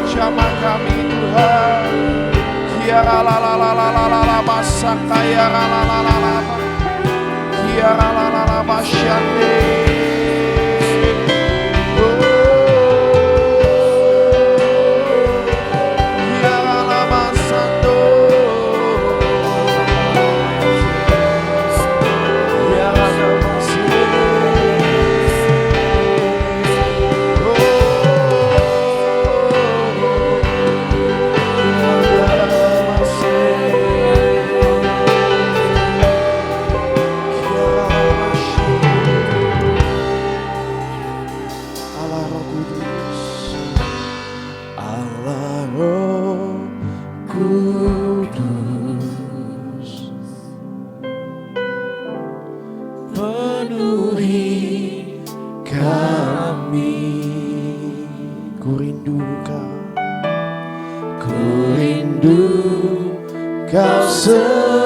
jamah kami Tuhan. Kiara la la la la la la la masaka ya la la la la la. Kiara la la la masyande. Kiara la masando. Kiara la masando. Kau selalu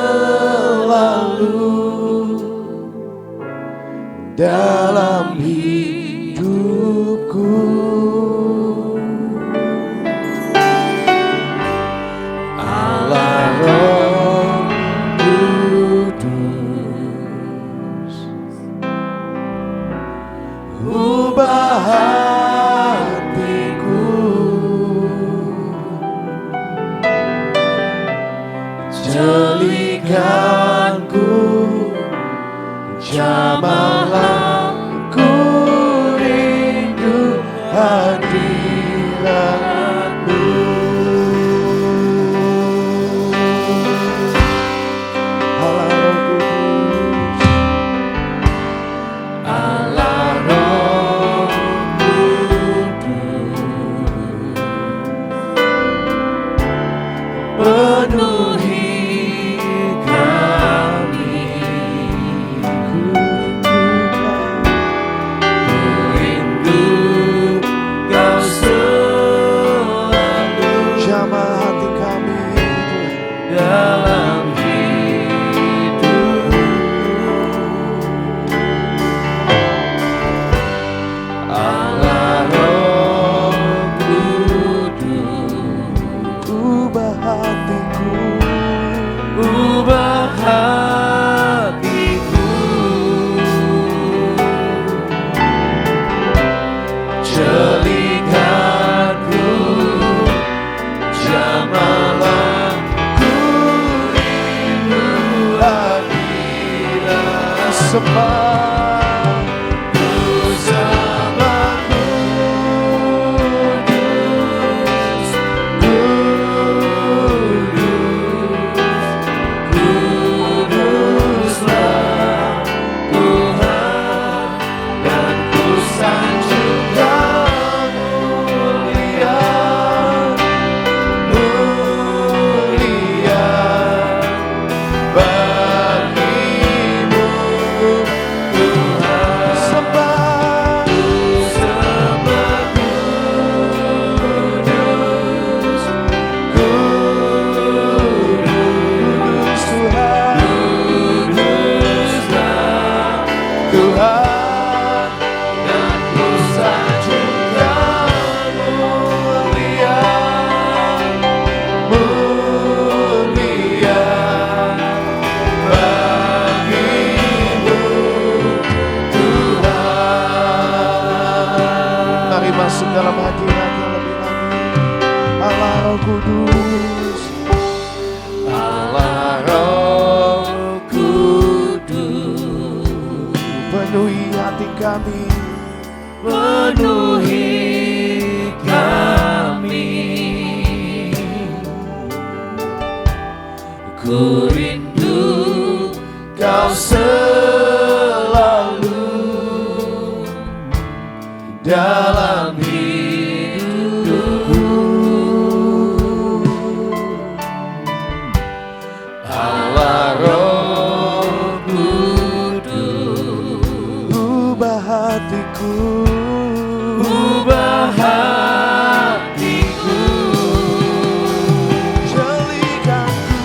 dalam hidupku. Allah Roh Kudus, ubah hatiku, jadikanku jamahlah, ku rindu hadiratmu. Allah Roh Kudus, penuhi dalam hadirat-Nya lebih lagi. Allah Roh Kudus, Allah Roh Kudus, penuhi hati kami, penuhi kami. Ku rindu Kau selalu dalam hidupku. Allah Roh Kudus, ubah hatiku, ubah hatiku, jadikanku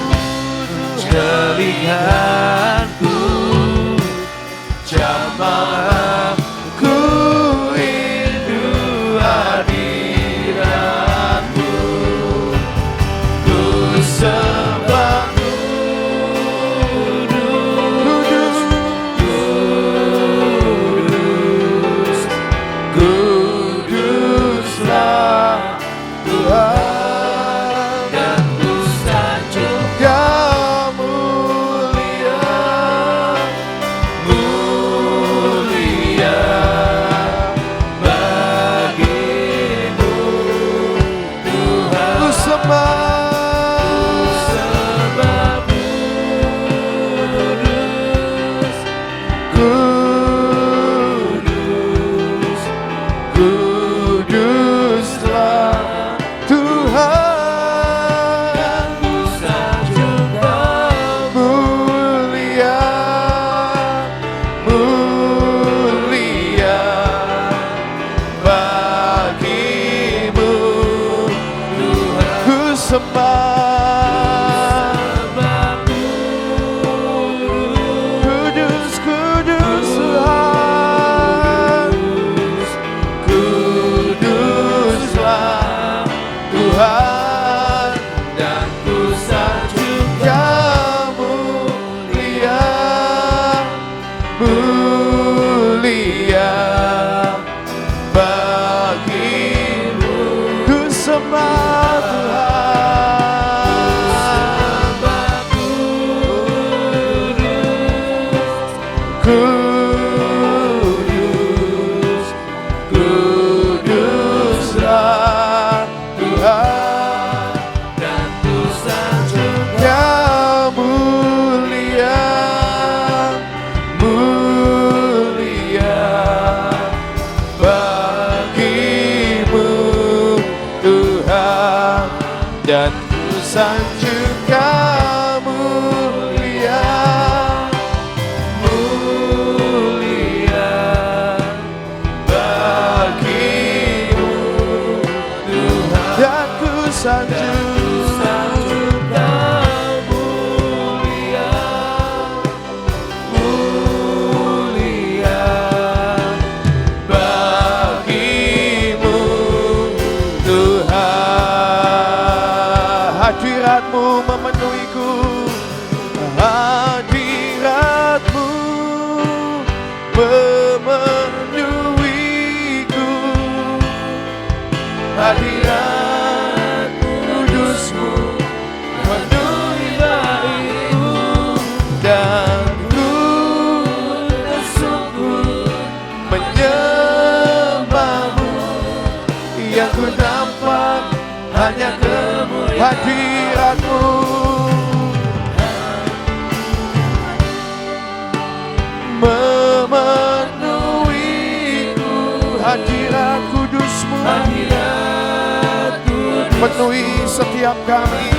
Penuhi setiap kami,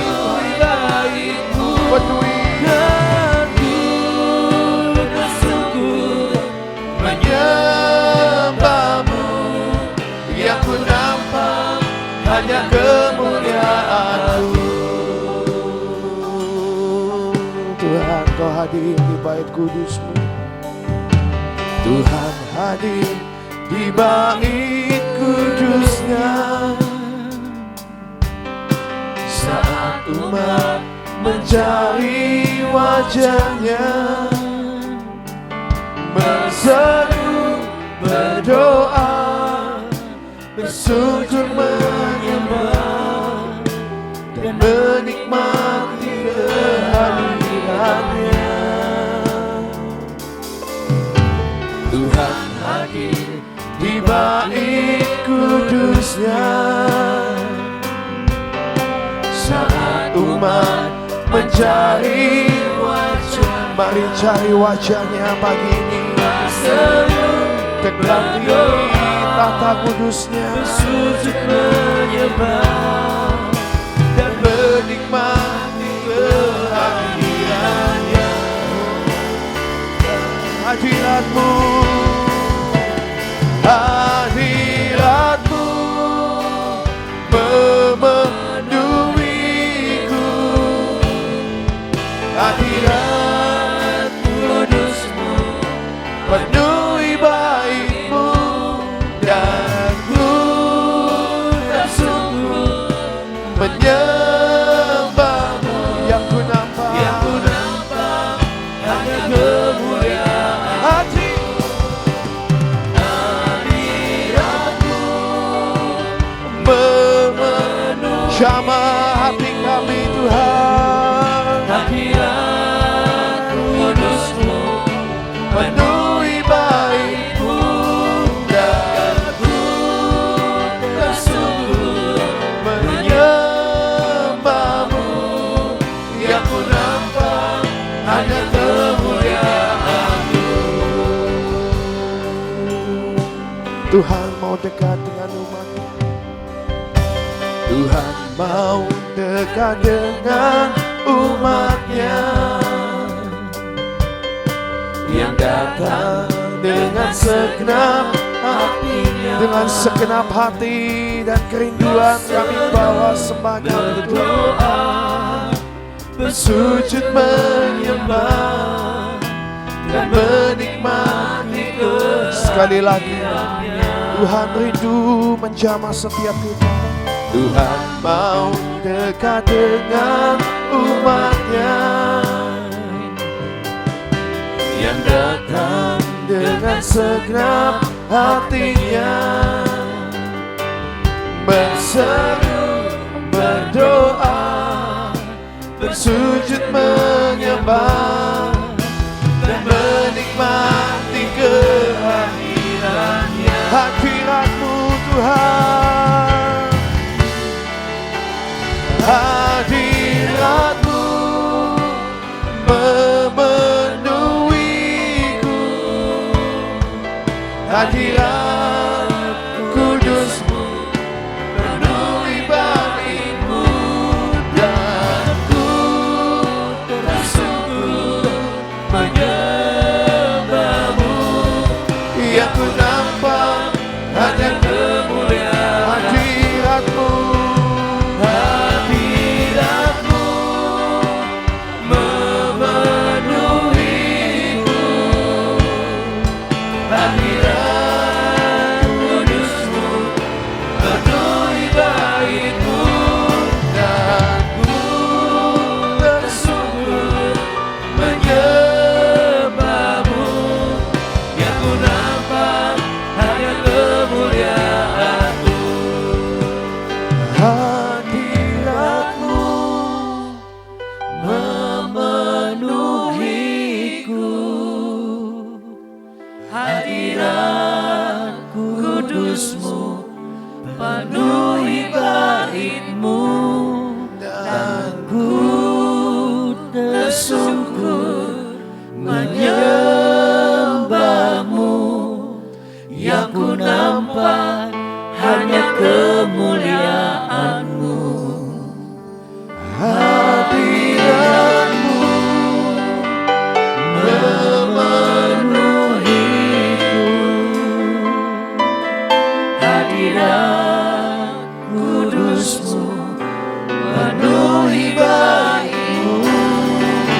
penuhi aku bersungguh menyembahmu, yang ku nampak hanya kemuliaan-Mu. Tuhan, Kau hadir di bait kudus-Mu. Tuhan hadir di bait kudus-Nya. Saat umat mencari wajah-Nya, berseru, berdoa, bersyukur, menyembah, dan menikmati kehadiran-Nya. Tuhan hadir di bait kudus-Nya. Saat umat mencari wajah, mari cari wajah-Nya pagi ini. Tegak di tata kudus-Nya, bersujud menyembah dan menikmati kehadiran-Nya. Hadirat-Mu, hadirat-Mu memenuhiku. Hadirat kudus-Mu penuhi bait-Mu, dan ku tersungguh menyembah-Mu. Yang ku nampak hanya kemuliaan hadirat-Mu memenuhi jamah hati kami, Tuhan. Hadirat kudus-Mu penuhi bait-Mu, dan ku tersungguh menyembah-Mu. Tuhan mau dekat dengan umatnya. Tuhan mau dekat dengan umatnya yang datang dengan segenap hatinya. Dengan segenap hati dan kerinduan kami bawa sembah berdoa, bersujud menyembah dan menikmati. Sekali lagi, Tuhan rindu menjamah setiap kita. Tuhan mau dekat dengan umatnya yang datang dengan segenap hatinya, berseru, berdoa, bersujud menyembah dan menikmati kehadirannya. Hadirat-Mu Tuhan, hadirat-Mu memenuhiku, hadirat kudus-Mu penuhi bait-Mu, dan ku tersungkur menyembah-Mu. Yang ku nampak hanya kemuliaan hadirat-Mu, hadirat-Mu memenuhiku, hadirat kudus-Mu penuhi bait-Mu, dan ku tersungkur menyembah-Mu. Yang ku nampak hanya kemuliaan-Mu, hadirat-Mu memenuhiku, hadirat kudus-Mu penuhi bait-Mu, dan ku tersungkur menyembah-Mu. Yang ku nampak hanya kemuliaan-Mu, hadirat-Mu memenuhiku, hadirat kudus-Mu penuhi bait-Mu,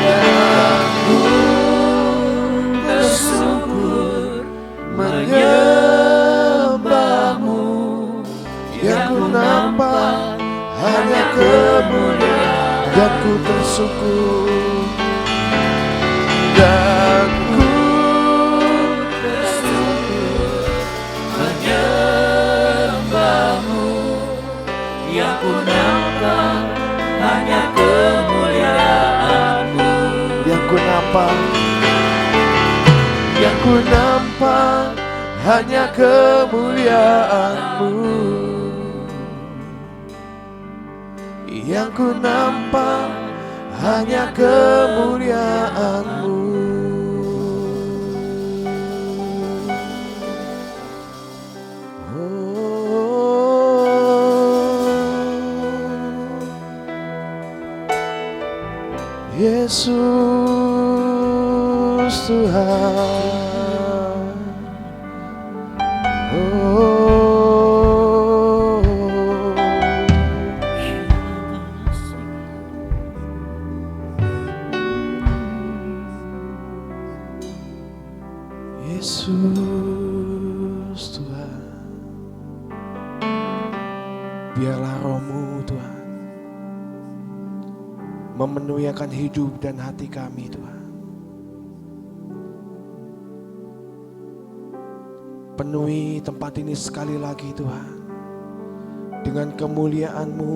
dan ku tersungkur menyembah-Mu. Yang ku nampak hanya kemuliaan, dan ku tersungkur, dan ku tersungkur menyembah-Mu. Yang ku nampak hanya kemuliaan-Mu, yang ku nampak, yang ku nampak hanya kemuliaan-Mu, yang ku nampak hanya kemuliaan-Mu. Yesus Tuhan, Yesus Tuhan, biarlah Roh-Mu Tuhan memenuhi akan hidup dan hati kami Tuhan. Penuhi tempat ini sekali lagi Tuhan dengan kemuliaan-Mu,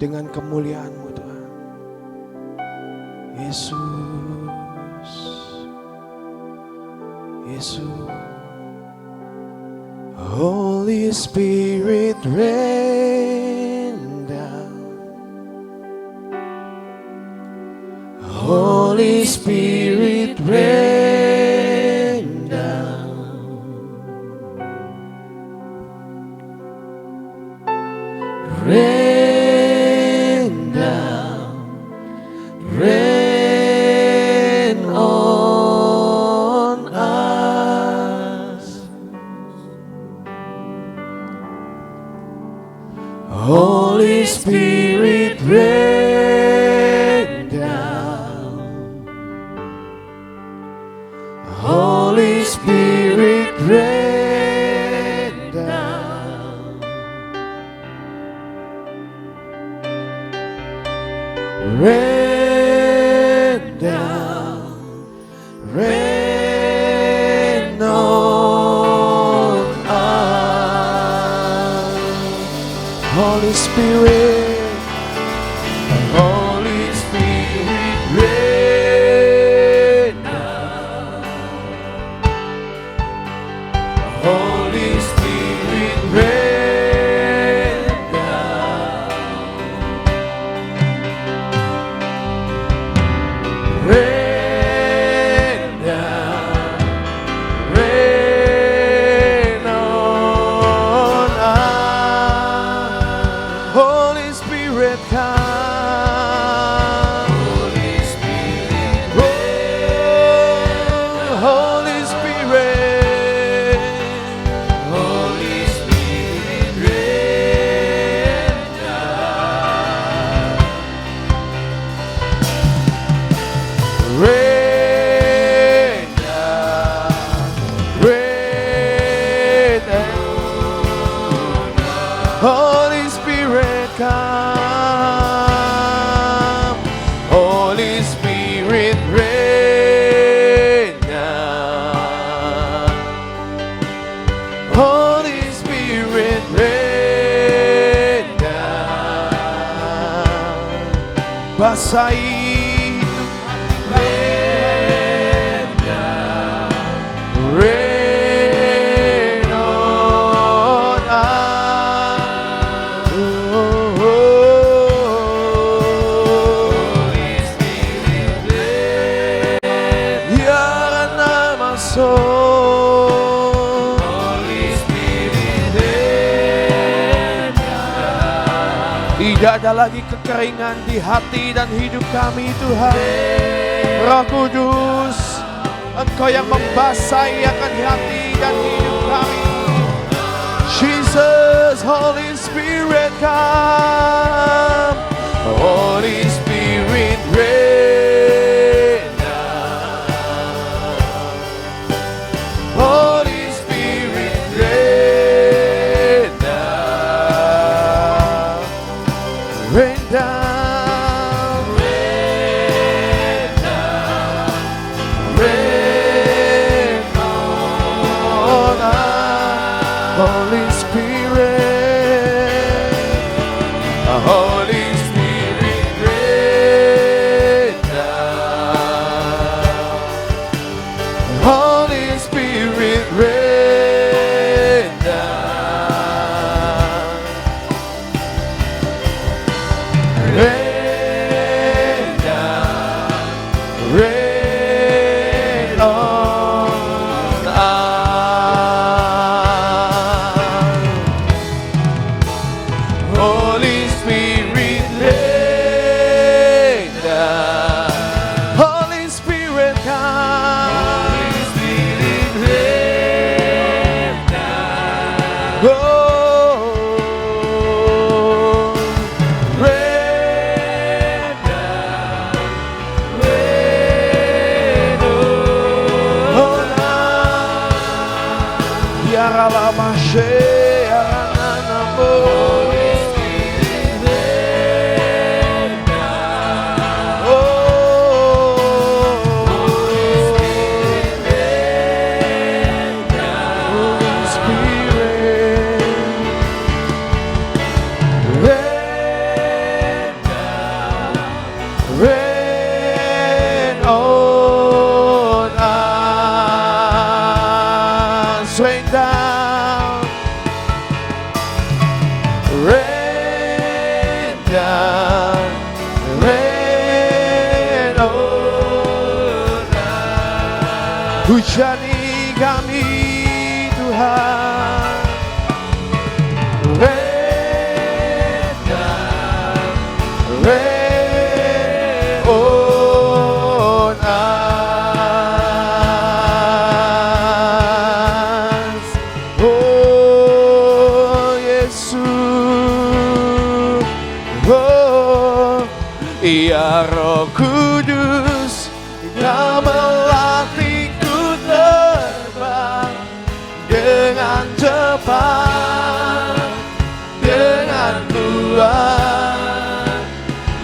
dengan kemuliaan-Mu Tuhan. Yesus, Yesus. Holy Spirit rain down, Holy Spirit rain down, Holy Spirit, rain down. Holy Spirit, rain down. Rain down. Rain on us. Holy Spirit, Holy Spirit, rain down. Holy Spirit, rain down. Rain down. Rain on us. Holy Spirit, come. Holy Spirit, rain. Holy Spirit, Holy Spirit, rain down. Rain down. Rain down. Holy Spirit, come. Holy Spirit, rain down. Holy Spirit, rain down. Basahi, rain down. Rain on us. Holy Spirit, rain. Yarana maso. Holy Spirit, rain down. Tidak ada lagi kekeringan di hati dan hidup kami, Tuhan. Roh Kudus, Engkau yang membasahi akan hati dan hidup kami. Jesus, Holy Spirit, come. Holy Spirit, rain down. Holy Spirit, rain down. Rain down. Rain down. Rain on us. Holy Spirit, Holy Spirit, rain down. Holy Spirit, rain down. Rain down. Rain on us. Holy Spirit, rain down. Holy Spirit, come. Holy Spirit, rain down. Oh, rain down. Rain on us. Yarala mashe, yaranamo. Holy Spirit, rain down. Oh, Holy Spirit, rain down. Holy Spirit, rain down. Rain on us. Rain down. Rain down. Rain on us. Hujani kami, Tuhan. Rain down. Rain on us. Oh, Yesus. Ya Roh Kudus, Kau melatihku terbang dengan cepat, dengan kuat,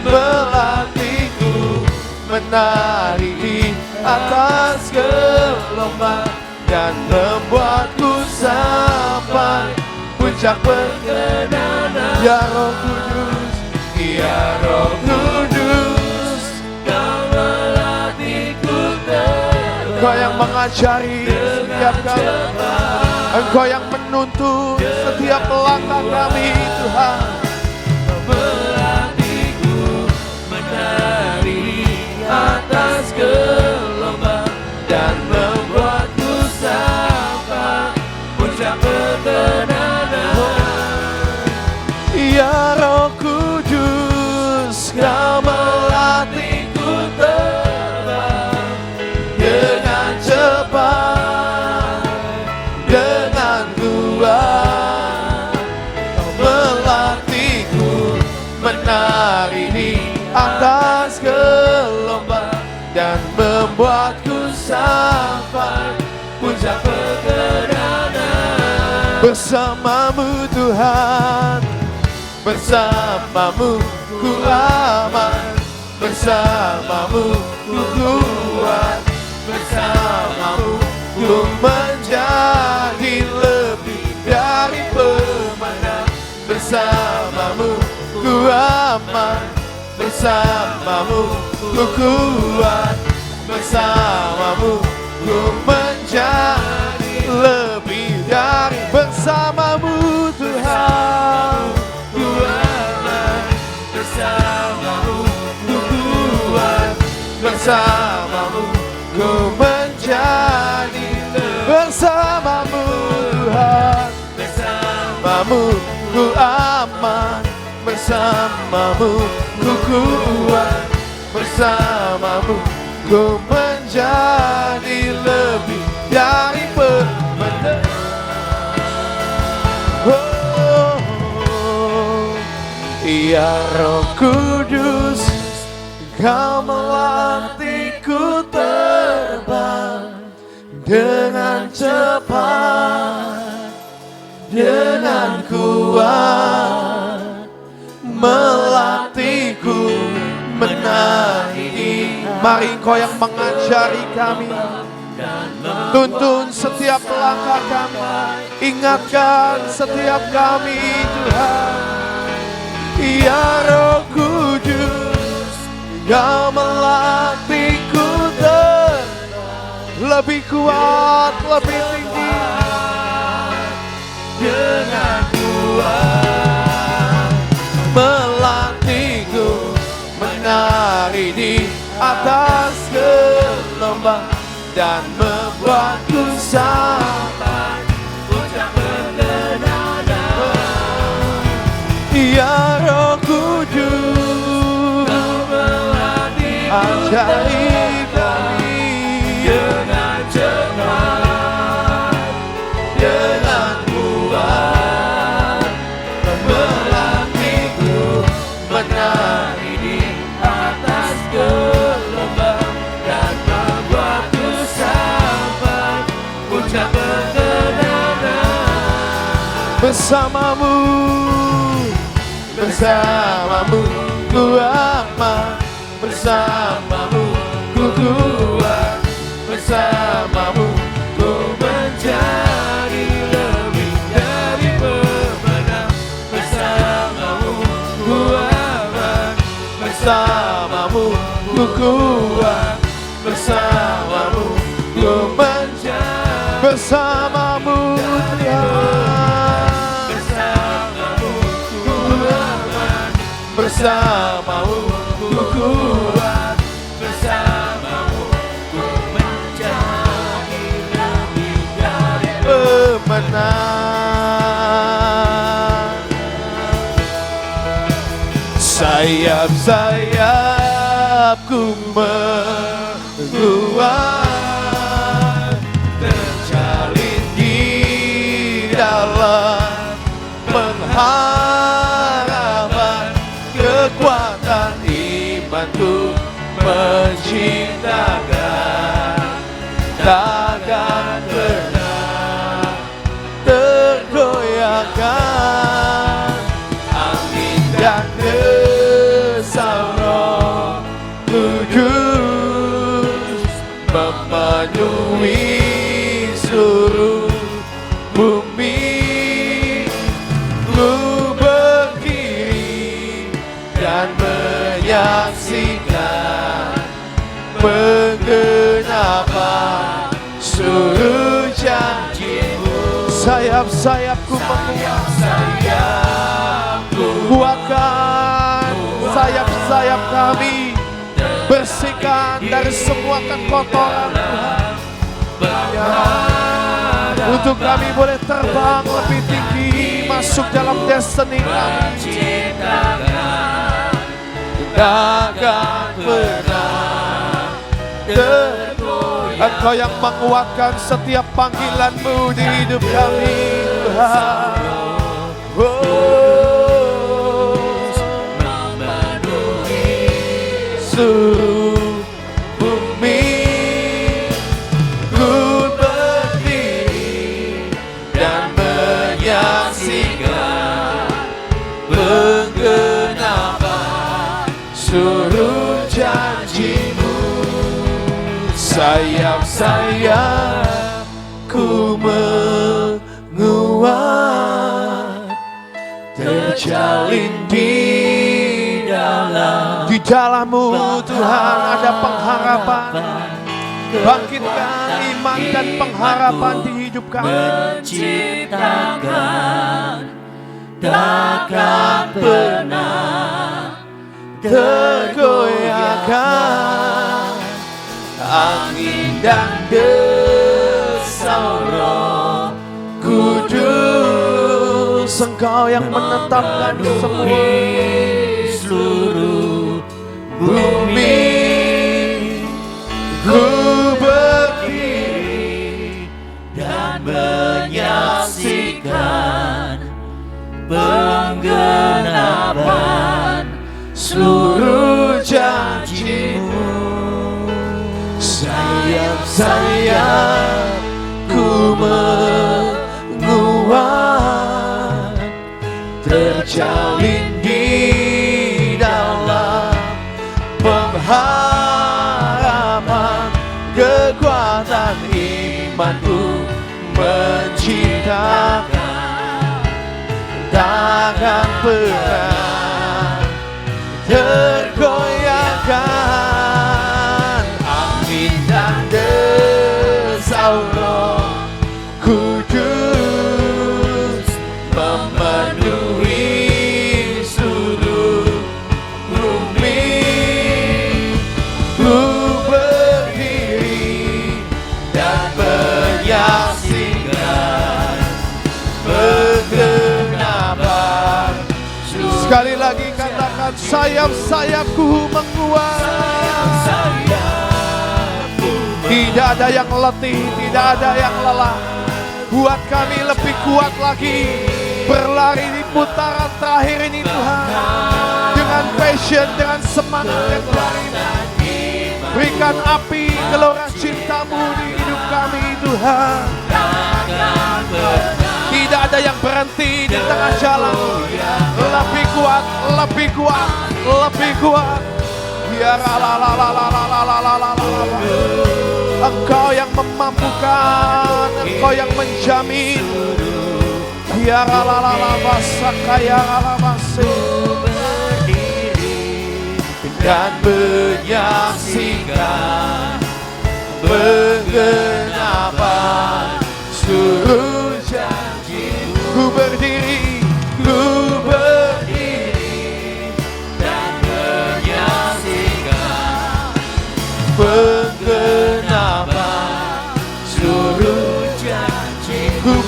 melatihku menari di atas gelombang dan membuatku sampai puncak perkenanan. Ya Roh Kudus, ya Roh Kudus, Kau melatihku terbang. Engkau yang mengajari setiap kami, Engkau yang menuntun setiap langkah kami, Tuhan. Melatihku menari di atas gelombang dan membuatku sampai puncak perkenanan. Ya Roh Kudus, Kau melatihku terbang dengan cepat, dengan kuat, Kau melatihku menari di atas gelombang dan membuatku sampai puncak perkenanan. Bersamamu Tuhan, bersamamu ku aman, bersamamu ku kuat, bersamamu ku menjadi lebih dari pemenang. Bersamamu ku aman, bersamamu ku kuat, bersamamu ku menjadi lebih dari. Bersamamu Tuhan, ku aman, bersamamu ku kuat, bersamamu ku menjadi. Bersamamu Tuhan, bersamamu ku aman, bersamamu ku kuat, bersamamu ku menjadi lebih dari pemenang. Ya Roh Kudus, Kau melatihku terbang dengan cepat, dengan kuat, melatihku menari. Mari Engkau yang mengajari kami, tuntun setiap langkah kami, ingatkan setiap kami Tuhan. Ya Roh Kudus, Kau melatihku terbang lebih kuat, lebih tinggi, dengan kuat, melatihku menari di atas gelombang dan membuatku sampai puncak perkenanan. Ya Roh Kudus, Kau melatihku ajari kami dengan cepat, dengan kuat, melatihku menari di atas gelombang dan membuatku sampai puncak perkenanan. Bersamamu, bersamamu ku aman, bersamamu ku kuat, bersamamu ku menjadi lebih dari pemenang. Bersamamu ku aman, bersamamu ku kuat, bersamamu ku menjadi. Bersamamu Tuhan, bersamamu ku aman, bersamamu ku kuat, bersamamu ku menjadi lebih dari pemenang. Sayap-sayapku menguat, terjalin di dalam pengharapan, kekuatan iman imanku menciptakan, takkan pernah tergoyahkan. Angin dan desau Roh Kudus memenuhi seluruh bumi. Ku berdiri dan menyaksikan penggenapan seluruh janji-Mu. Sayap-sayapku kuatkan sayap-sayap kami, bersihkan dari semua kekotoran Tuhan, untuk kami boleh terbang lebih tinggi, masuk dalam destiny kami. Takkan pernah tergoyah. Engkau yang menguatkan setiap panggilan-Mu di hidup kami, Tuhan. Seluruh bumi ku berdiri dan menyaksikan penggenapan seluruh janji-Mu. Sayap-sayapku menguat, terjalin di dalam-Mu Tuhan ada pengharapan. Bangkitkan iman dan pengharapan di hidup kami. Menciptakan, takkan pernah tergoyahkan. Angin dan desau Roh Kudus, Engkau yang menetapkan semua seluruh bumi. Ku berdiri dan menyaksikan penggenapan seluruh janji-Mu. Sayap-sayapku menguat, terjalin di dalam pengharapan. Kekuatan imanku menciptakan, takkan pernah tergoyahkan. Angin dan desau Roh Kudus memenuhi seluruh bumi. Ku berdiri dan menyaksikan penggenapan. Sekali lagi katakan, sayap-sayapku menguat. Tidak ada yang letih, tidak ada yang lelah. Buat kami lebih kuat lagi, berlari di putaran terakhir ini Tuhan, dengan passion, dengan semangat yang baru. Berikan api gelora cinta-Mu di hidup kami Tuhan. Tidak ada yang berhenti di tengah jalan. Lebih kuat, lebih kuat, lebih kuat. Biar Engkau yang memampukan, Engkau yang menjamin. Biar dan menyaksikan penggenapan seluruh janji-Mu. Ku berdiri dan menyaksikan penggenapan seluruh janji-Mu. Ku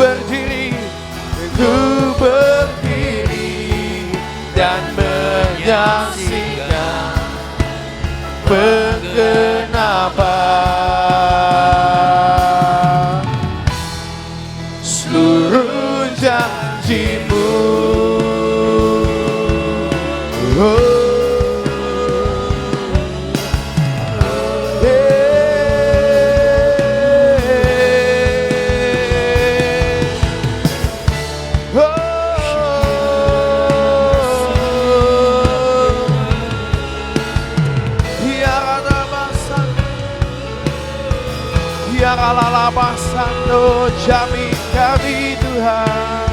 berdiri dan menyaksikan penggenapan seluruh janji-Mu. Kiaralalasando, jamin kami Tuhan.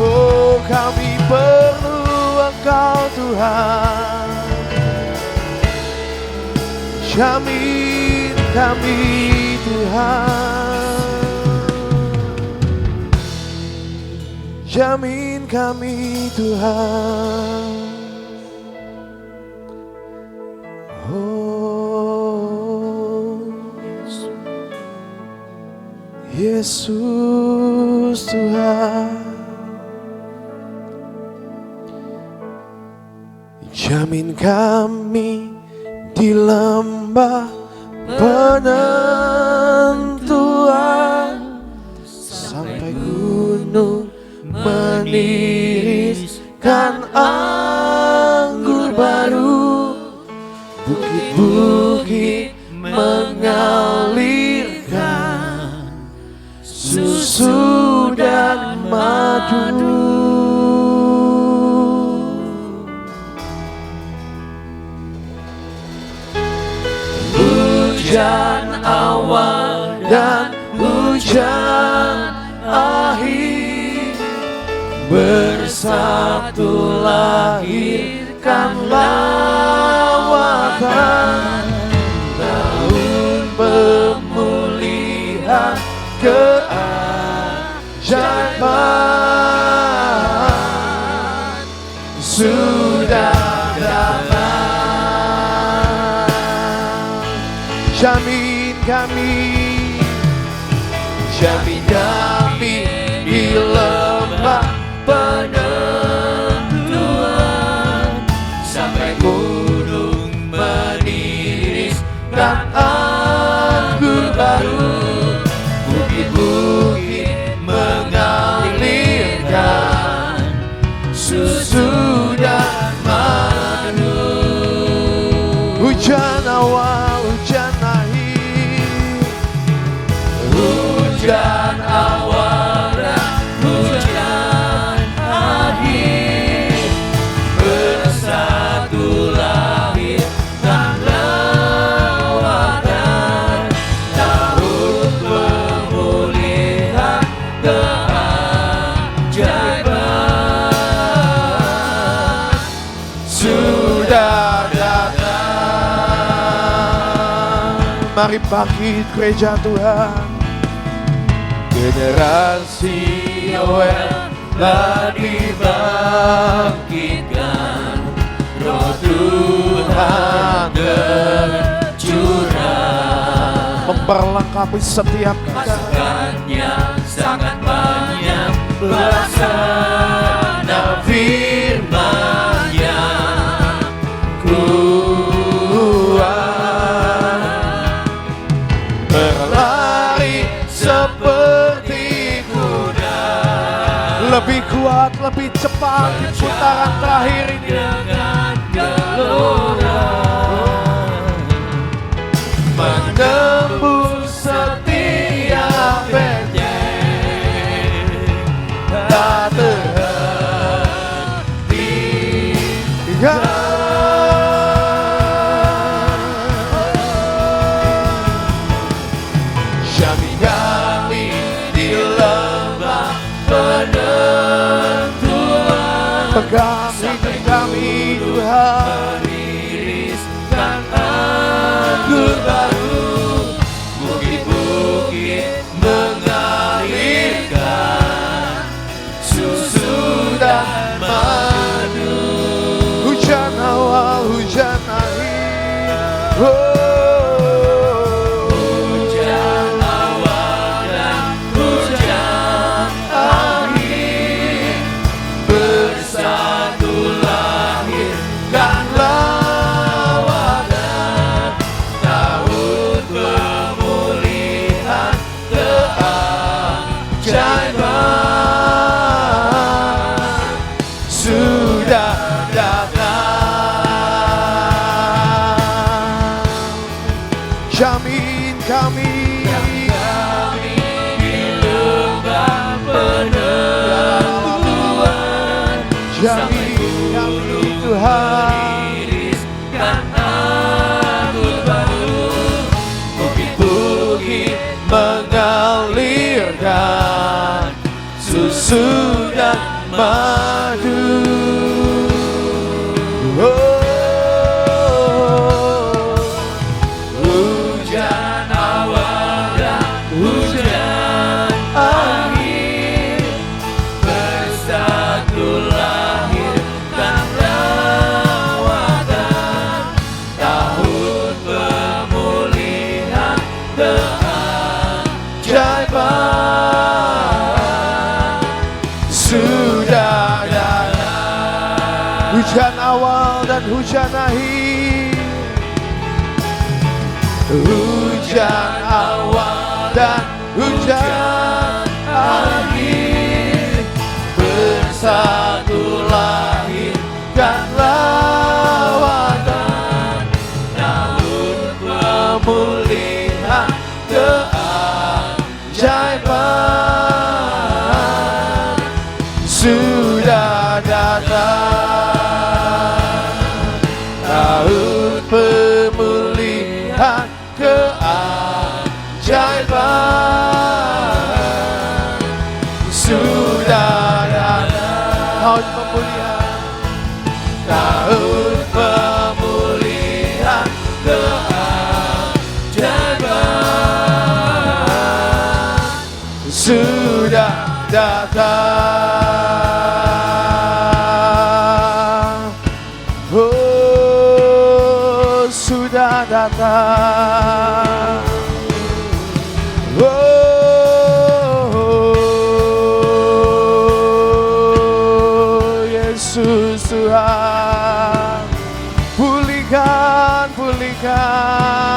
Oh, kami perlu Engkau Tuhan. Jamin kami Tuhan. Jamin kami Tuhan. Yesus Tuhan, jamin kami di lembah penentuan, sampai gunung meniriskan anggur baru, bukit-bukit mengalirkan susu dan madu. Hujan awal dan hujan akhir bersatu lahirkan lawatan, tahun pemulihan keajaiban sudah datang. Jamin kami di lembah penentuan, sampai gunung meniriskan anggur baru, bukit-bukit mengalirkan susu dan madu. Hujan awal, hujan akhir, hujan awal dan hujan akhir bersatu lahirkan lawatan, tahun pemulihan keajaiban sudah datang. Mari bangkit gereja Tuhan, generasi Yoel telah dibangkitkan, Roh Tuhan tercurah, memperlengkapi setiap kita. Pasukannya sangat banyak, pelaksana firman-Nya kuat, berlari seperti kuda, lebih kuat, lebih cepat di putaran terakhir ini dengan gelora, menembus setiap benteng, tak terhenti. Jamin kami di lembah penentuan, pegang hidup kami Tuhan, meniriskan anggur baru, bukit-bukit mengalirkan susu dan madu. Hujan awal, hujan akhir, hujan awal dan hujan akhir bersatu lahirkan lawatan, tahun pemulihan keajaiban sudah datang. Jamin kami di lembah penentuan, mengalirkan susu dan madu. Hujan awal dan hujan akhir bersatu lahirkan rawatan tahun pemulihan keajaiban sudah datang. Hujan awal dan hujan akhir, hujan awal dan hujan akhir bersatu lahirkan lawatan tahun pemulihan keajaiban sudah datang. Tahun pemulihan keajaiban sudah datang. Tahun pemulihan, tahun pemulihan keajaiban sudah datang. Oh, sudah datang. Oh, Yesus Tuhan, pulihkan, pulihkan,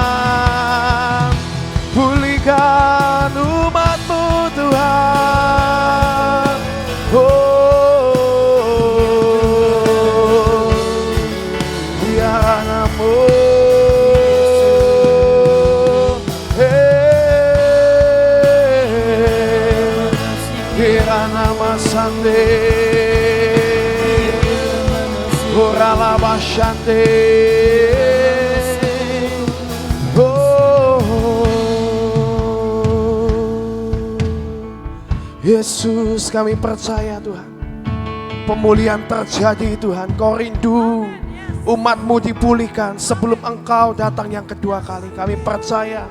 pulihkan umat-Mu Tuhan. Oh, biar anak-Mu nama sande orala bashande. Oh, Yesus, kami percaya Tuhan, pemulihan terjadi Tuhan. Kau rindu umat-Mu dipulihkan sebelum Engkau datang yang kedua kali. Kami percaya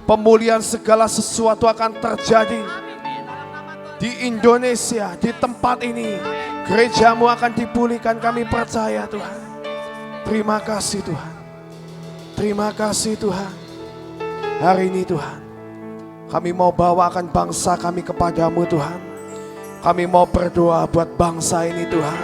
pemulihan segala sesuatu akan terjadi di Indonesia, di tempat ini. Gereja-Mu akan dipulihkan, kami percaya Tuhan. Terima kasih Tuhan. Terima kasih Tuhan. Hari ini Tuhan, kami mau bawakan bangsa kami kepadamu Tuhan. Kami mau berdoa buat bangsa ini Tuhan.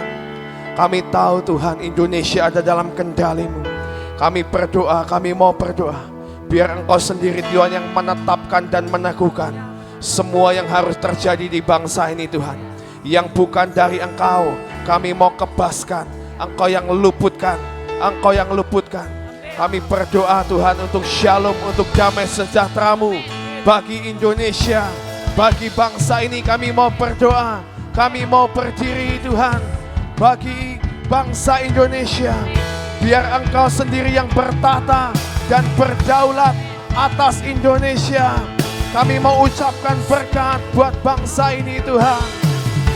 Kami tahu Tuhan, Indonesia ada dalam kendali-Mu. Kami berdoa, kami mau berdoa, biar Engkau sendiri Tuhan yang menetapkan dan meneguhkan semua yang harus terjadi di bangsa ini Tuhan. Yang bukan dari Engkau, kami mau kebaskan. Engkau yang luputkan, Engkau yang luputkan. Kami berdoa Tuhan untuk shalom, untuk damai sejahtera-Mu bagi Indonesia, bagi bangsa ini. Kami mau berdoa, kami mau berdiri Tuhan bagi bangsa Indonesia. Biar Engkau sendiri yang bertata dan berdaulat atas Indonesia. Kami mau ucapkan berkat buat bangsa ini Tuhan.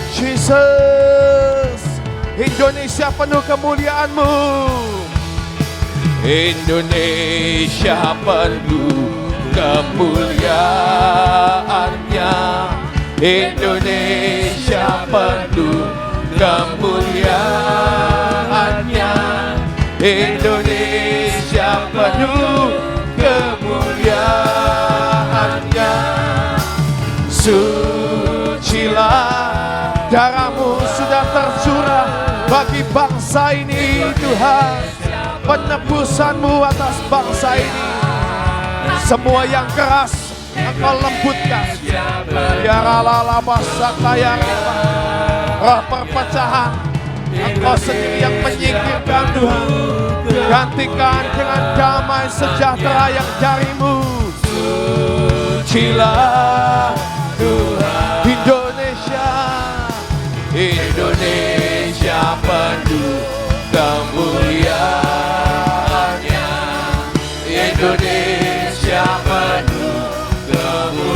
Jesus, Indonesia penuh kemuliaan-Mu. Indonesia penuh kemuliaan-Nya. Indonesia penuh kemuliaan-Nya. Indonesia penuh kemuliaan-Nya. Sucilah, darah-Mu sudah tercurah bagi bangsa ini Tuhan. Penebusan-Mu atas bangsa ini. Semua yang keras Engkau lembutkan. Ya rala basakaya, roh perpecahan Engkau sendiri yang menyingkirkan Tuhan. Gantikan dengan damai sejahtera yang dari-Mu. Sucilah Tuhan. Indonesia, Indonesia penuh kemuliaan-Nya. Indonesia penuh kemuliaan.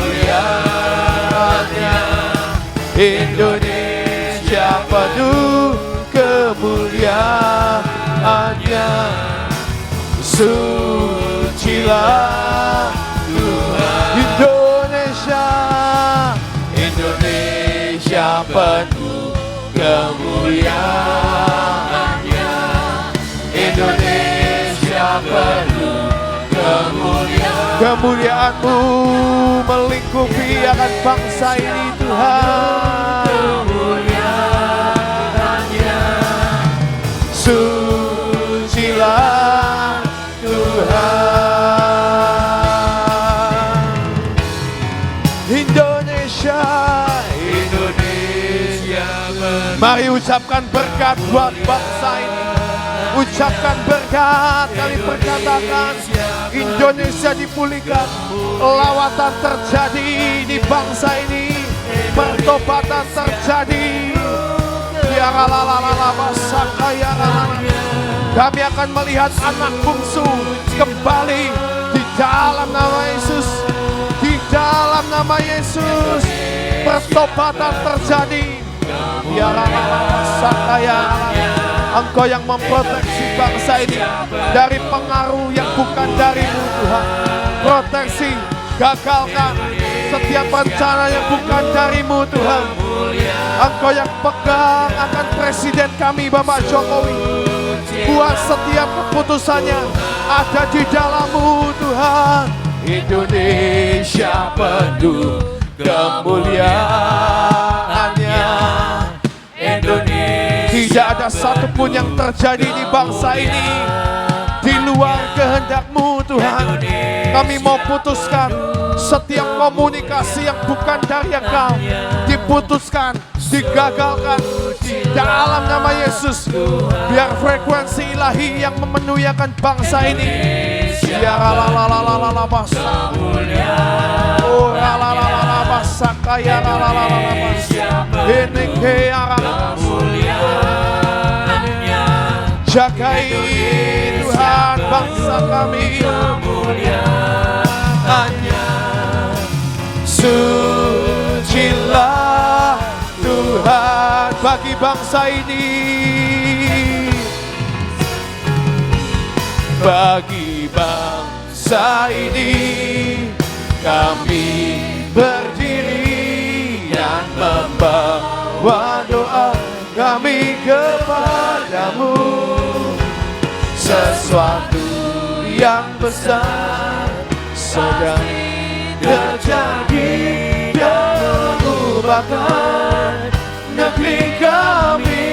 Indonesia penuh kemuliaan-Nya. Sucilah Tuhan. Indonesia, Indonesia penuh kemuliaan-Nya. Indonesia penuh kemuliaan. Kemuliaan-Mu melingkupi akan bangsa ini Tuhan. Kemuliaan-Nya. Sucilah Tuhan. Indonesia, Indonesia. Mari ucapkan berkat buat bangsa ini. Ucapkan berkat, kami perkatakan Indonesia dipulihkan. Lawatan terjadi di bangsa ini, pertobatan terjadi. Kami akan melihat anak bungsu kembali di dalam nama Yesus. Di dalam nama Yesus pertobatan terjadi. Engkau yang memproteksi bangsa ini dari pengaruh yang bukan dari-Mu Tuhan. Proteksi, gagalkan setiap rencana yang bukan dari-Mu Tuhan. Engkau yang pegang akan presiden kami Bapak Jokowi. Buat setiap keputusannya ada di dalam-Mu Tuhan. Indonesia penuh kemuliaan-Nya. Indonesia. Tidak ada satupun yang terjadi di bangsa ini di luar kehendak-Mu Tuhan. Kami mau putuskan setiap komunikasi yang bukan dari Engkau, diputuskan, digagalkan di dalam nama Yesus. Biar frekuensi ilahi yang memenuhi akan bangsa ini. Biar jagai Tuhan bangsa kami. Kemuliaan-Nya. Sucilah Tuhan bagi bangsa ini. Bagi bangsa ini kami berdiri dan membawa doa kami kepadamu. Sesuatu yang besar sedang terjadi dan mengubahkan negeri kami.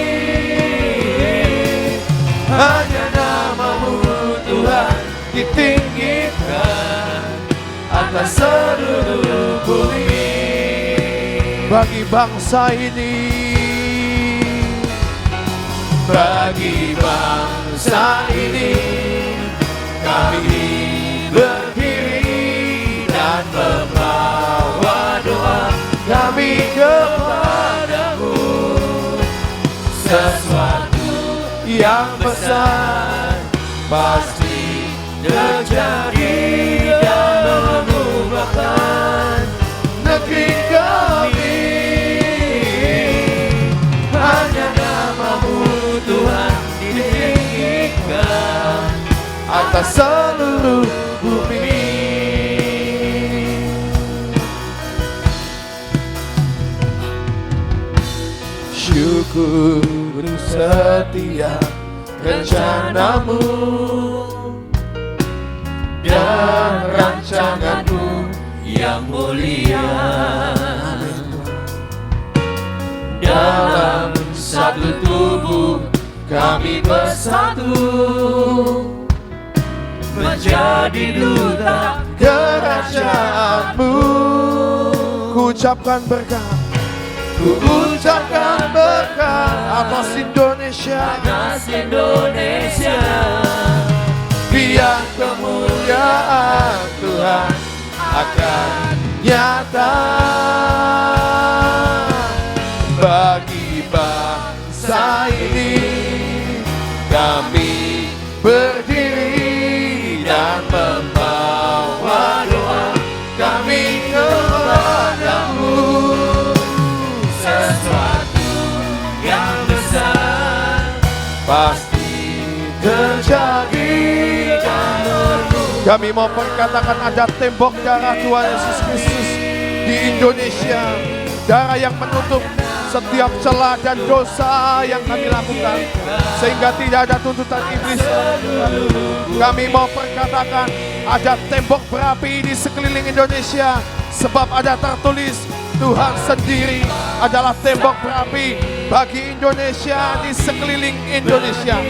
Hanya nama-Mu Tuhan ditinggikan atas seluruh bumi. Bagi bangsa ini, bagi bangsa ini kami berdiri dan membawa doa kami kepadamu. Sesuatu yang besar pasti terjadi dan mengubahkan negeri kami. Hanya nama-Mu Tuhan ditinggikan atas seluruh bumi. Syukur setiap rencana-Mu dan rancangan-Mu yang mulia. Dalam satu tubuh kami bersatu menjadi duta kerajaan-Mu. Ku ucapkan berkat, ku ucapkan berkat atas Indonesia, atas Indonesia. Biar kemuliaan Tuhan akan nyata bagi bangsa ini. Kami berdiri dan membawa doa kami kepadamu. Kami mau perkatakan ada tembok darah Tuhan Yesus Kristus di Indonesia. Darah yang menutup setiap celah dan dosa yang kami lakukan, sehingga tidak ada tuntutan iblis. Kami mau perkatakan ada tembok berapi di sekeliling Indonesia, sebab ada tertulis Tuhan sendiri adalah tembok berapi bagi Indonesia di sekeliling Indonesia,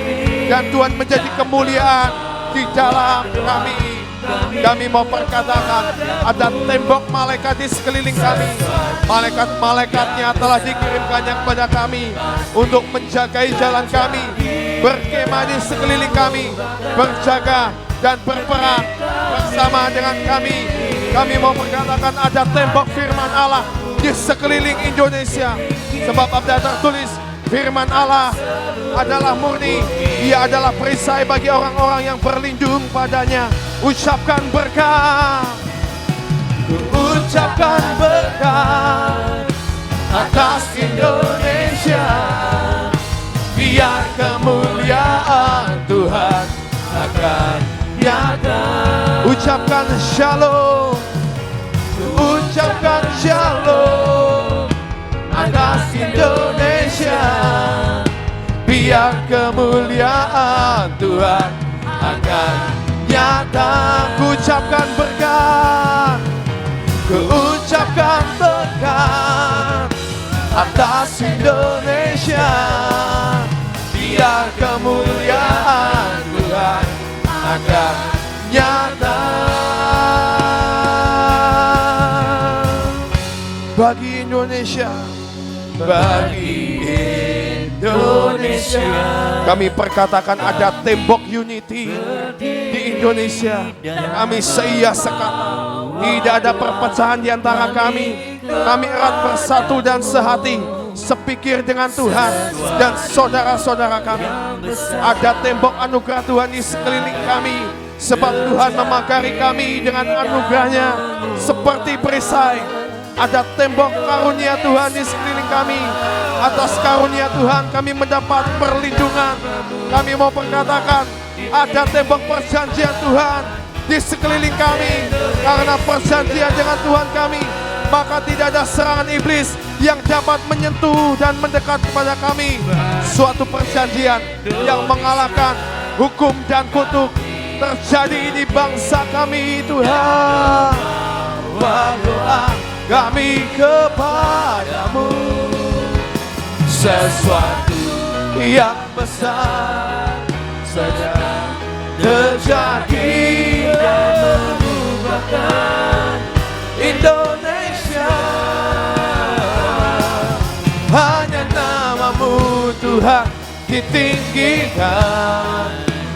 dan Tuhan menjadi kemuliaan di dalam kami. Kami mau perkatakan ada tembok malaikat di sekeliling kami. Malaikat-malaikatnya telah dikirimkannya kepada kami untuk menjagai jalan kami, berkemah di sekeliling kami, berjaga dan berperang bersama dengan kami. Kami mau perkatakan ada tembok firman Allah di sekeliling Indonesia, sebab ada tertulis firman Allah adalah murni, ia adalah perisai bagi orang-orang yang berlindung padanya. Ucapkan berkat, ucapkan berkat atas Indonesia, biar kemuliaan Tuhan akan nyata. Ucapkan shalom, ucapkan shalom atas Indonesia, biar kemuliaan Tuhan akan nyata. Ucapkan berkat, ucapkan berkat atas Indonesia, biar kemuliaan Tuhan akan nyata. Bagi Indonesia, bagi Indonesia, kami perkatakan ada tembok unity di Indonesia. Kami seia sekata, tidak ada perpecahan di antara kami. Kami erat bersatu dan sehati, sepikir dengan Tuhan dan saudara-saudara kami. Ada tembok anugerah Tuhan di sekeliling kami, sebab Tuhan memagari kami dengan anugerahnya seperti perisai. Ada tembok karunia Tuhan di sekeliling kami. Atas karunia Tuhan kami mendapat perlindungan. Kami mau perkatakan ada tembok perjanjian Tuhan di sekeliling kami. Karena perjanjian dengan Tuhan kami, maka tidak ada serangan iblis yang dapat menyentuh dan mendekat kepada kami. Suatu perjanjian yang mengalahkan hukum dan kutuk terjadi di bangsa kami. Tuhan, berdoa kami kepadamu, sesuatu yang besar sedang terjadi dan mengubahkan Indonesia. Hanya namamu Tuhan ditinggikan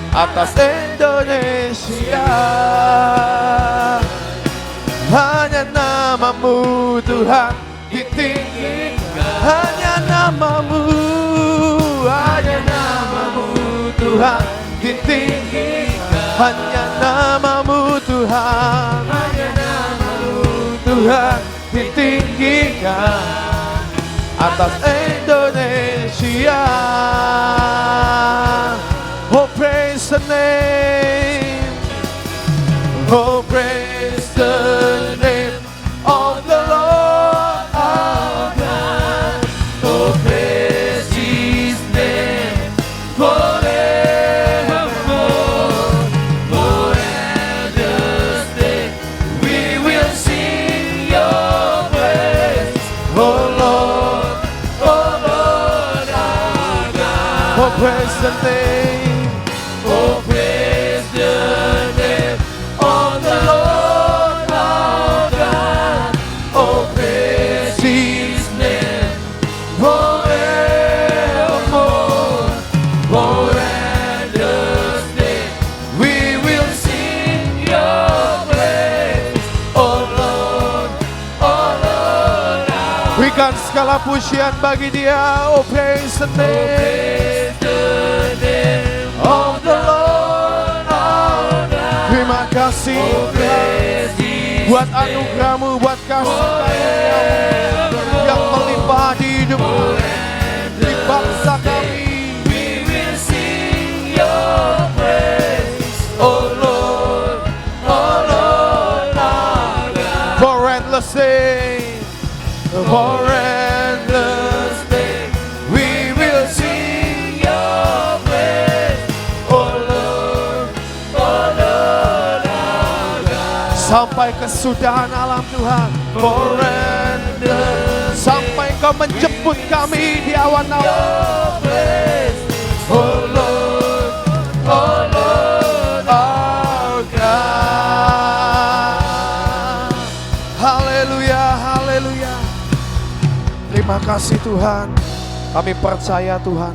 atas Indonesia. Hanya namamu Tuhan ditinggikan. Hanya namamu Tuhan ditinggikan. Hanya namamu Tuhan, hanya namamu Tuhan ditinggikan atas Indonesia. Oh, praise the name, oh, praise the name of the Lord our God. Oh, praise His name forevermore. For endless day we will sing Your praise, oh Lord our God. Oh, praise the name, oh, praise the name of the Lord our God. Oh, praise His name forevermore. For endless day we will sing Your praise, oh Lord our God. Berikan segala pujian bagi Dia. Oh, praise the name of the Lord our God. Terima kasih buat anugerah-Mu, buat kasih karunia-Mu yang melimpah di hidup di bangsa kami. We will sing Your praise, oh Lord sing. For endless day we will sing your praise. Oh Lord, our God. Sampai kesudahan alam Tuhan. For endless sampai Engkau menjemput kami di awan-awan. Oh Lord, our God. Haleluya, haleluya. Terima kasih Tuhan. Kami percaya Tuhan,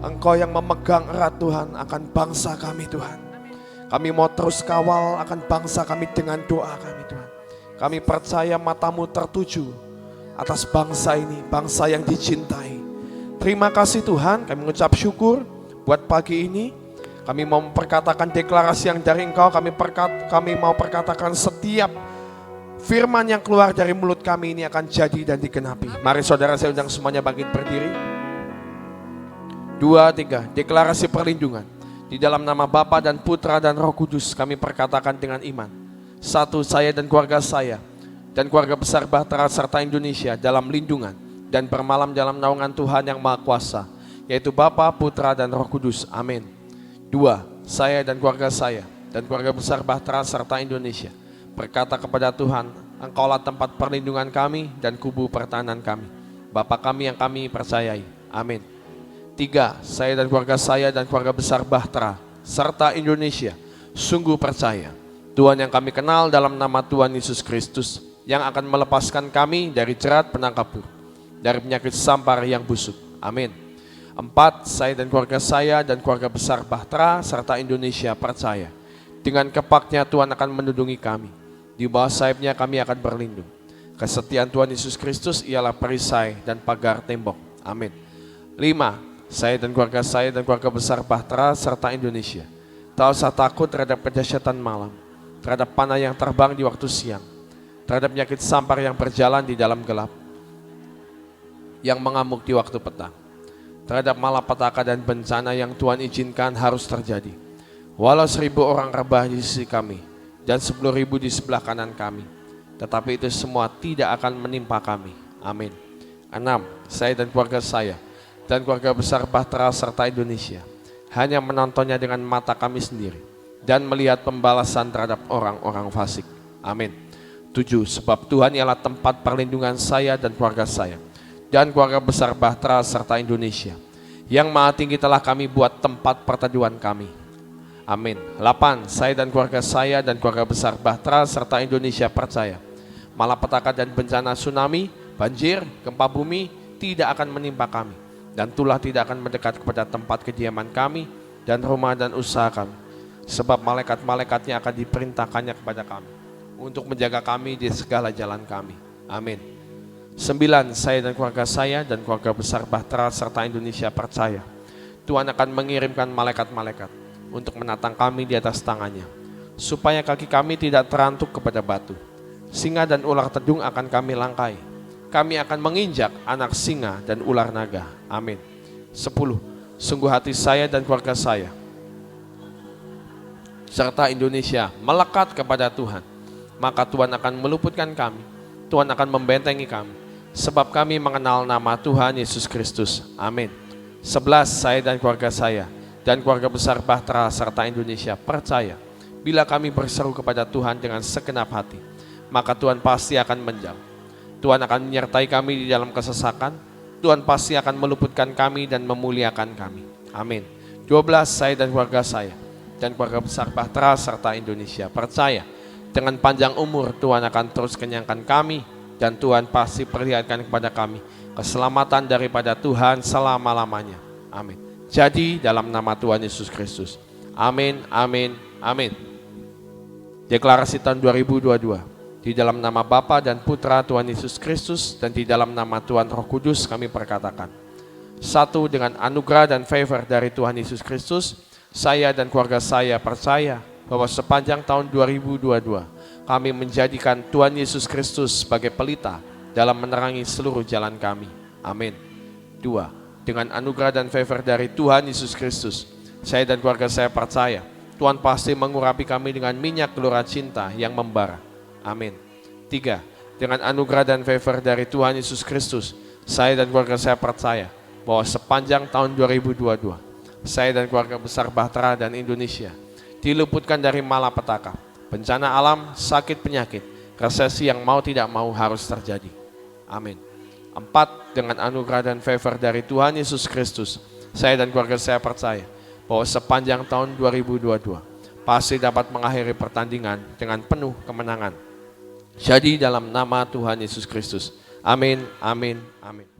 Engkau yang memegang erat Tuhan akan bangsa kami Tuhan. Kami mau terus kawal akan bangsa kami dengan doa kami Tuhan. Kami percaya matamu tertuju atas bangsa ini, bangsa yang dicintai. Terima kasih Tuhan, kami mengucap syukur buat pagi ini. Kami mau memperkatakan deklarasi yang dari Engkau, kami mau perkatakan setiap firman yang keluar dari mulut kami ini akan jadi dan digenapi. Mari saudara saya undang semuanya bangkit berdiri. 2, 3, deklarasi perlindungan. Di dalam nama Bapa dan Putra dan Roh Kudus kami perkatakan dengan iman. 1, saya dan keluarga saya dan keluarga besar Bahtera serta Indonesia dalam lindungan dan bermalam dalam naungan Tuhan yang Maha Kuasa, yaitu Bapa, Putra dan Roh Kudus. Amin. 2, saya dan keluarga saya dan keluarga besar Bahtera serta Indonesia berkata kepada Tuhan, Engkaulah tempat perlindungan kami dan kubu pertahanan kami, Bapa kami yang kami percayai. Amin. 3, saya dan keluarga saya dan keluarga besar Bahtera serta Indonesia sungguh percaya Tuhan yang kami kenal dalam nama Tuhan Yesus Kristus yang akan melepaskan kami dari jerat penangkap burung, dari penyakit sampar yang busuk. Amin. 4, saya dan keluarga saya dan keluarga besar Bahtera serta Indonesia percaya dengan kepaknya Tuhan akan melindungi kami. Di bawah sayapnya kami akan berlindung. Kesetiaan Tuhan Yesus Kristus ialah perisai dan pagar tembok. Amin. 5, saya dan keluarga besar Bahtera serta Indonesia tak usah takut terhadap kedahsyatan malam, terhadap panah yang terbang di waktu siang, terhadap penyakit sampar yang berjalan di dalam gelap, yang mengamuk di waktu petang, terhadap malapetaka dan bencana yang Tuhan izinkan harus terjadi. Walau 1000 orang rebah di sisi kami dan 10.000 di sebelah kanan kami, tetapi itu semua tidak akan menimpa kami. Amin. 6, saya dan keluarga saya dan keluarga besar Bahtera serta Indonesia hanya menontonnya dengan mata kami sendiri dan melihat pembalasan terhadap orang-orang fasik. Amin. 7, sebab Tuhan ialah tempat perlindungan saya dan keluarga saya dan keluarga besar Bahtera serta Indonesia, yang Maha Tinggi telah kami buat tempat perteduhan kami. Amin. 8, saya dan keluarga besar Bahtera serta Indonesia percaya malapetaka dan bencana tsunami, banjir, gempa bumi tidak akan menimpa kami, dan tulah tidak akan mendekat kepada tempat kediaman kami dan rumah dan usaha kami, sebab malaikat-malaikatnya akan diperintahkannya kepada kami untuk menjaga kami di segala jalan kami. Amin. 9, saya dan keluarga besar Bahtera serta Indonesia percaya Tuhan akan mengirimkan malaikat-malaikat untuk menatang kami di atas tangannya, supaya kaki kami tidak terantuk kepada batu. Singa dan ular tedung akan kami langkai. Kami akan menginjak anak singa dan ular naga. Amin. 10, sungguh hati saya dan keluarga saya serta Indonesia melekat kepada Tuhan, maka Tuhan akan meluputkan kami. Tuhan akan membentengi kami, sebab kami mengenal nama Tuhan Yesus Kristus. Amin. 11, saya dan keluarga saya dan keluarga besar Bahtera serta Indonesia percaya bila kami berseru kepada Tuhan dengan segenap hati, maka Tuhan pasti akan menjawab. Tuhan akan menyertai kami di dalam kesesakan. Tuhan pasti akan meluputkan kami dan memuliakan kami. Amin. 12, saya dan keluarga besar Bahtera serta Indonesia percaya dengan panjang umur Tuhan akan terus kenyangkan kami, dan Tuhan pasti perlihatkan kepada kami keselamatan daripada Tuhan selama-lamanya. Amin. Jadi dalam nama Tuhan Yesus Kristus. Amin, amin, amin. Deklarasi tahun 2022. Di dalam nama Bapa dan Putra Tuhan Yesus Kristus dan di dalam nama Tuhan Roh Kudus kami perkatakan. 1, dengan anugerah dan favor dari Tuhan Yesus Kristus, saya dan keluarga saya percaya bahwa sepanjang tahun 2022 kami menjadikan Tuhan Yesus Kristus sebagai pelita dalam menerangi seluruh jalan kami. Amin. 2, dengan anugerah dan favor dari Tuhan Yesus Kristus, saya dan keluarga saya percaya Tuhan pasti mengurapi kami dengan minyak gelora cinta yang membara. Amin. 3, dengan anugerah dan favor dari Tuhan Yesus Kristus, saya dan keluarga saya percaya bahwa sepanjang tahun 2022, saya dan keluarga besar Bahtera dan Indonesia diluputkan dari malapetaka, bencana alam, sakit penyakit, resesi yang mau tidak mau harus terjadi. Amin. 4, dengan anugerah dan favor dari Tuhan Yesus Kristus, saya dan keluarga saya percaya bahwa sepanjang tahun 2022 pasti dapat mengakhiri pertandingan dengan penuh kemenangan. Jadi dalam nama Tuhan Yesus Kristus. Amin, amin, amin.